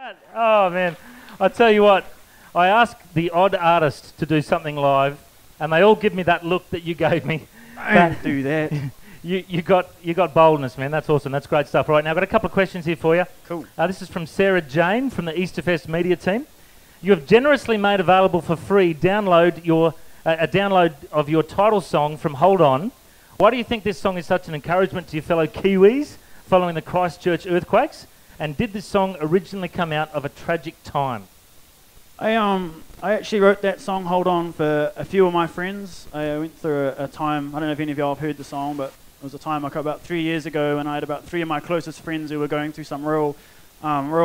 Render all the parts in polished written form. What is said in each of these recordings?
Oh man, I tell you what, I asked the odd artist to do something live, and they all give me that look that you gave me. Don't do that. You got boldness, man. That's awesome. That's great stuff. Right now, I've got a couple of questions here for you. Cool. This is from Sarah Jane from the Easterfest media team. You have generously made available for free a download of your title song from Hold On. Why do you think this song is such an encouragement to your fellow Kiwis following the Christchurch earthquakes? And did this song originally come out of a tragic time? I actually wrote that song "Hold On" for a few of my friends. I went through a time. I don't know if any of y'all have heard the song, but it was a time about 3 years ago, and I had about 3 of my closest friends who were going through some real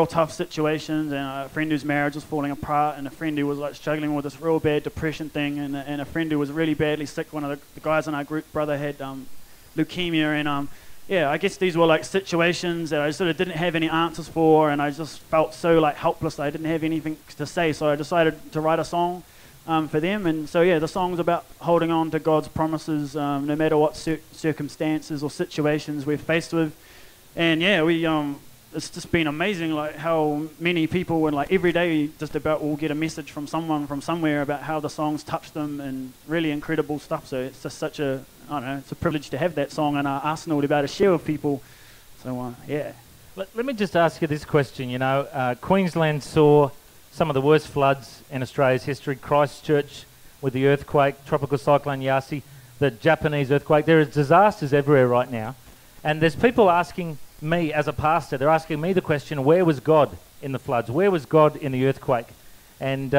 tough situations, and a friend whose marriage was falling apart, and a friend who was like struggling with this real bad depression thing, and a friend who was really badly sick. One of the guys in our group, brother, had leukemia, and yeah, I guess these were like situations that I sort of didn't have any answers for, and I just felt so like helpless. I didn't have anything to say, so I decided to write a song for them. And so yeah, the song's about holding on to God's promises, no matter what circumstances or situations we're faced with. And yeah, it's just been amazing, like how many people, and like every day just about will get a message from someone from somewhere about how the songs touched them, and really incredible stuff. So it's just such a, I don't know, it's a privilege to have that song in our arsenal to be able to share with people. So yeah. Let me just ask you this question. You know, Queensland saw some of the worst floods in Australia's history. Christchurch with the earthquake, tropical cyclone Yasi, the Japanese earthquake. There is disasters everywhere right now. And there's people asking me as a pastor, they're asking me the question, where was God in the floods? Where was God in the earthquake? And,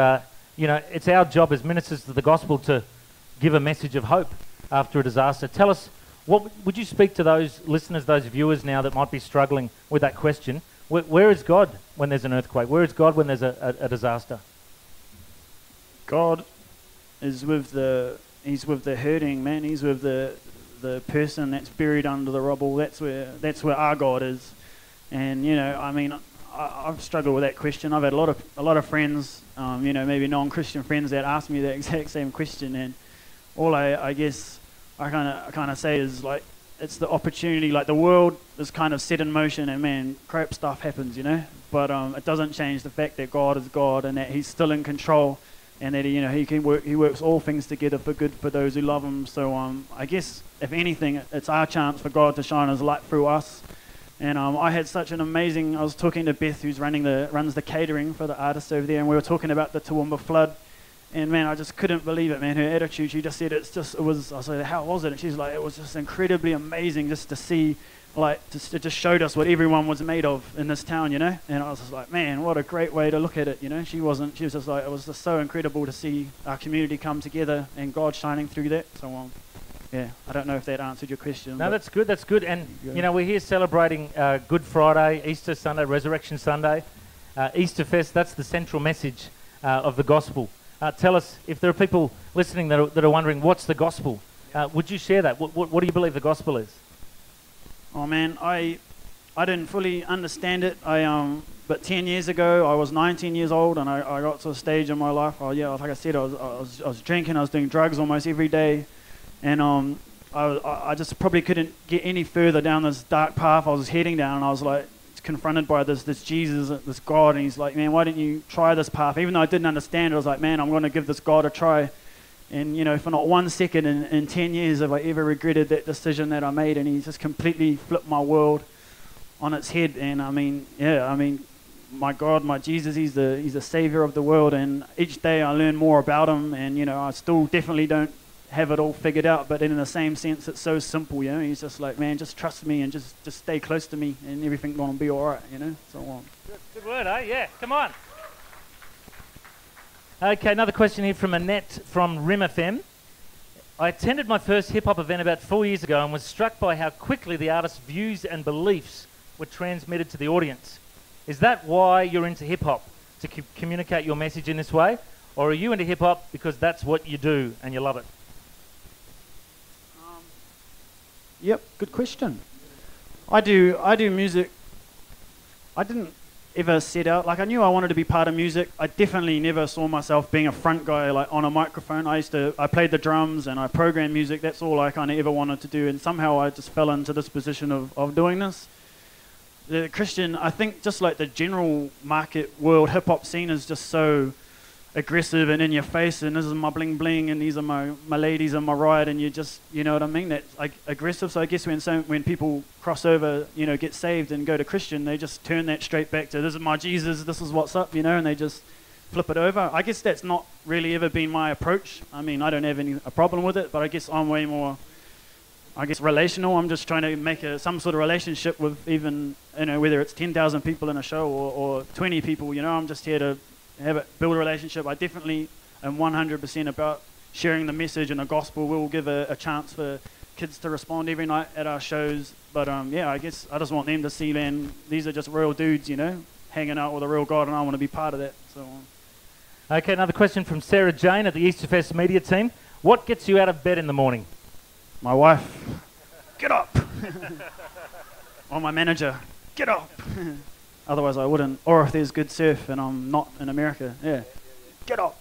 you know, it's our job as ministers of the gospel to give a message of hope after a disaster. Tell us, what would you speak to those listeners, those viewers now that might be struggling with that question? Where is God when there's an earthquake? Where is God when there's a disaster? God is he's with the hurting, man. He's with the person that's buried under the rubble. That's where our God is. And you know, I mean, I've struggled with that question. I've had a lot of friends, you know, maybe non-Christian friends that ask me the exact same question, and all I guess I kind of say is like, it's the opportunity. Like the world is kind of set in motion, and man, crap stuff happens, you know. But it doesn't change the fact that God is God, and that He's still in control, and that He works all things together for good for those who love Him. So I guess if anything, it's our chance for God to shine His light through us. And I had such an amazing. I was talking to Beth, who's runs the catering for the artists over there, and we were talking about the Toowoomba flood. And man, I just couldn't believe it, man. Her attitude, she just said I said, how was it? And she's like, it was just incredibly amazing just to see, like, it just showed us what everyone was made of in this town, you know. And I was just like, man, what a great way to look at it, you know. She was just like, it was just so incredible to see our community come together and God shining through that. So yeah, I don't know if that answered your question. No, that's good. That's good. And you know, we're here celebrating Good Friday, Easter Sunday, Resurrection Sunday, Easterfest. That's the central message of the gospel. Tell us, if there are people listening that are wondering, what's the gospel? Would you share that? What do you believe the gospel is? Oh man, I didn't fully understand it. But 10 years ago, I was 19 years old, and I got to a stage in my life. Like I said, I was drinking, I was doing drugs almost every day, and I just probably couldn't get any further down this dark path I was heading down. And I was like confronted by this Jesus, this God, and He's like, man, why didn't you try this path? Even though I didn't understand it, I was like, man, I'm going to give this God a try. And you know, for not 1 second in 10 years have I ever regretted that decision that I made. And He just completely flipped my world on its head. And I mean, my God, my Jesus, He's the Savior of the world. And each day I learn more about Him. And you know, I still definitely don't have it all figured out, but in the same sense, it's so simple, you know. He's just like, man, just trust me and just stay close to me, and everything's gonna be all right, you know. So Good word, eh? Yeah, come on. Okay, another question here from Annette from Rim FM. I attended my first hip-hop event about 4 years ago and was struck by how quickly the artist's views and beliefs were transmitted to the audience. Is that why you're into hip-hop, to communicate your message in this way? Or are you into hip-hop because that's what you do and you love it? Yep, good question. I do music. I didn't ever set out, like I knew I wanted to be part of music. I definitely never saw myself being a front guy, like on a microphone. I played the drums and I programmed music. That's all I kind of ever wanted to do. And somehow I just fell into this position of doing this. the Christian, I think just like the general market world, hip hop scene is just so aggressive and in your face, and this is my bling bling, and these are my ladies on my ride, and you just, you know what I mean? That's like aggressive. So I guess when people cross over, you know, get saved and go to Christian, they just turn that straight back to, this is my Jesus, this is what's up, you know, and they just flip it over. I guess that's not really ever been my approach. I mean, I don't have a problem with it, but I guess I'm way more, I guess, relational. I'm just trying to make some sort of relationship with even, you know, whether it's 10,000 people in a show or 20 people, you know, I'm just here to build a relationship. I definitely am 100% about sharing the message and the gospel. We'll give a chance for kids to respond every night at our shows. But yeah, I guess I just want them to see, man, these are just real dudes, you know, hanging out with a real God, and I want to be part of that. So. Okay, another question from Sarah Jane at the Easterfest media team. What gets you out of bed in the morning? My wife, get up. Or my manager, get up. Otherwise I wouldn't. Or if there's good surf and I'm not in America, yeah, get up.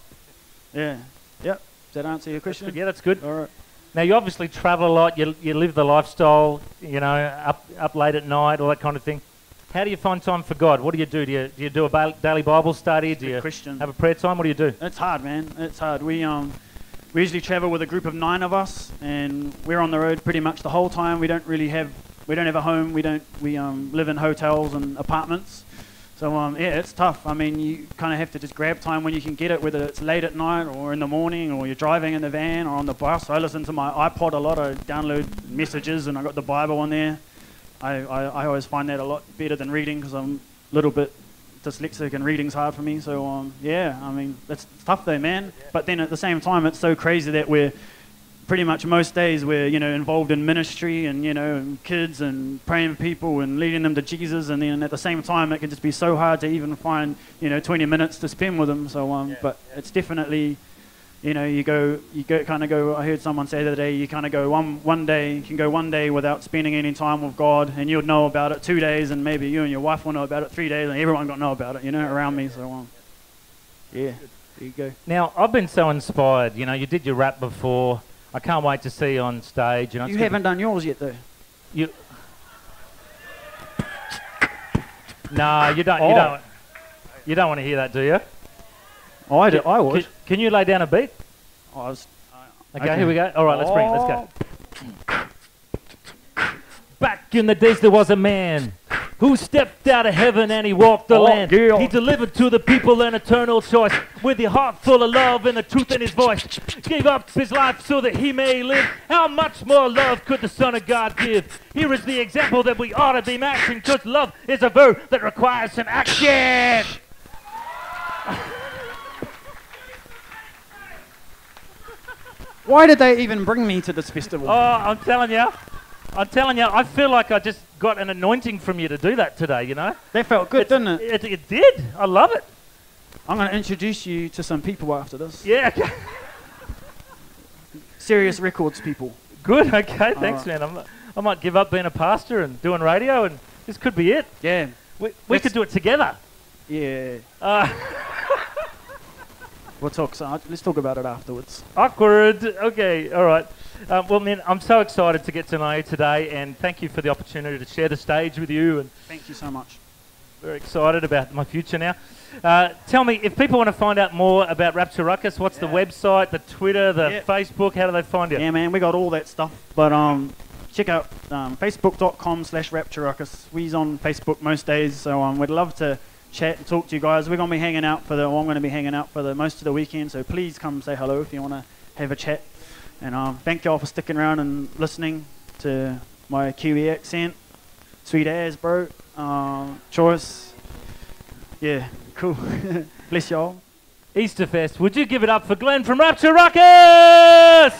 Yeah, yep. Does that answer your question? Yeah, that's good. All right. Now you obviously travel a lot. You live the lifestyle. You know, up late at night, all that kind of thing. How do you find time for God? What do you do? Do you do a daily Bible study? Do you Christian. have a prayer time? What do you do? It's hard, man. It's hard. We usually travel with a group of 9 of us, and we're on the road pretty much the whole time. We don't have a home. We live in hotels and apartments. So yeah, it's tough. I mean, you kind of have to just grab time when you can get it, whether it's late at night or in the morning, or you're driving in the van or on the bus. I listen to my iPod a lot. I download messages, and I got the Bible on there. I always find that a lot better than reading, because I'm a little bit dyslexic and reading's hard for me. So yeah, I mean, it's tough though, man. But then at the same time, it's so crazy that we're pretty much most days we're, you know, involved in ministry and, you know, and kids and praying for people and leading them to Jesus, and then at the same time it can just be so hard to even find, you know, 20 minutes to spend with them. So but it's definitely, you know, you kind of go. I heard someone say the other day, you kind of go one day, you can go one day without spending any time with God, and you'll know about it 2 days, and maybe you and your wife will know about it 3 days, and everyone got to know about it, you know, around me. So yeah, there you go. Now I've been so inspired. You know, you did your rap before. I can't wait to see you on stage. You know, you haven't done yours yet, though. No, you don't. You don't want to hear that, do you? Oh, I would. Can you lay down a beat? Okay, here we go. All right, let's bring it. Let's go. Back in the days, there was a man who stepped out of heaven and he walked the land. Yeah. He delivered to the people an eternal choice with a heart full of love and the truth in his voice. Gave up his life so that he may live. How much more love could the Son of God give? Here is the example that we ought to be matching, because love is a verb that requires some action. Why did they even bring me to this festival? Oh, I'm telling you, I feel like I just got an anointing from you to do that today, you know? That felt good, didn't it? It did. I love it. I'm going to introduce you to some people after this. Yeah, okay. Serious Records people. Good, okay, thanks, man. I might give up being a pastor and doing radio, and this could be it. Yeah. We could do it together. Yeah. We'll talk. So let's talk about it afterwards. Awkward. Okay. All right. Well, man, I'm so excited to get to know you today, and thank you for the opportunity to share the stage with you. And thank you so much. Very excited about my future now. Tell me, if people want to find out more about Rapture Ruckus, what's the website, the Twitter, the Facebook? How do they find you? Yeah, man, we got all that stuff. But check out facebook.com/Rapture Ruckus. We's on Facebook most days, so we'd love to chat and talk to you guys. We're going to be hanging out I'm going to be hanging out for the most of the weekend, so please come say hello if you want to have a chat. And thank y'all for sticking around and listening to my Kiwi accent. Sweet as, bro. Choice. Yeah, cool. Bless y'all. Easterfest, would you give it up for Glenn from Rapture Ruckus?